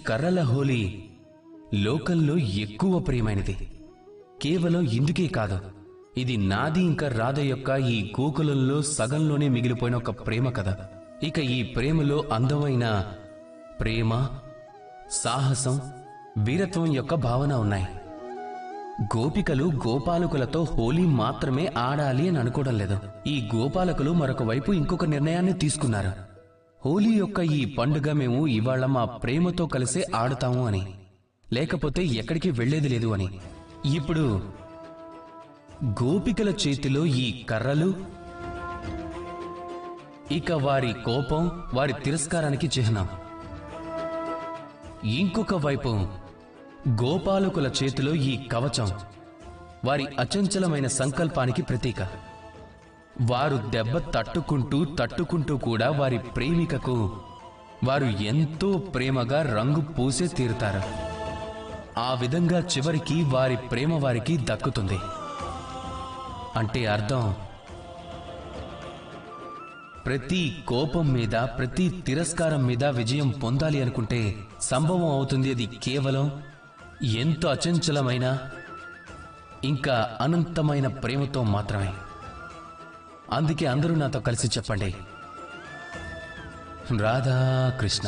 కర్రల హోలీ లోకంలో ఎక్కువ ప్రియమైనది. కేవలం ఇందుకే కాదు, ఇది నాది ఇంకా రాధ యొక్క ఈ గోకులంలో సగంలోనే మిగిలిపోయిన ఒక ప్రేమ కథ. ఇక ఈ ప్రేమలో అందమైన ప్రేమ, సాహసం, వీరత్వం యొక్క భావన ఉన్నాయి. గోపికలు గోపాలకులతో హోలీ మాత్రమే ఆడాలి అని అనుకోవడం లేదు. ఈ గోపాలకులు మరొక వైపు ఇంకొక నిర్ణయాన్ని తీసుకున్నారు. హోలీ యొక్క ఈ పండుగ మేము ఇవాళ మా ప్రేమతో కలిసే ఆడుతాము అని, లేకపోతే ఎక్కడికి వెళ్లేది లేదు అని. ఇప్పుడు గోపికల చేతిలో ఈ కర్రలు ఇక వారి కోపం, వారి తిరస్కారానికి చిహ్నం. ఇంకొక వైపు గోపాలకుల చేతిలో ఈ కవచం వారి అచంచలమైన సంకల్పానికి ప్రతీక. వారు దెబ్బ తట్టుకుంటూ కూడా వారి ప్రేమికకు వారు ఎంతో ప్రేమగా రంగు పూసే తీరుతారు. ఆ విధంగా చివరికి వారి ప్రేమ వారికి దక్కుతుంది. అంటే అర్థం, ప్రతి కోపం మీద, ప్రతి తిరస్కారం మీద విజయం పొందాలి అనుకుంటే సంభవం అవుతుంది. అది కేవలం ఎంతో అచంచలమైన ఇంకా అనంతమైన ప్రేమతో మాత్రమే. అందుకే అందరూ నాతో కలిసి చెప్పండి, రాధా కృష్ణ.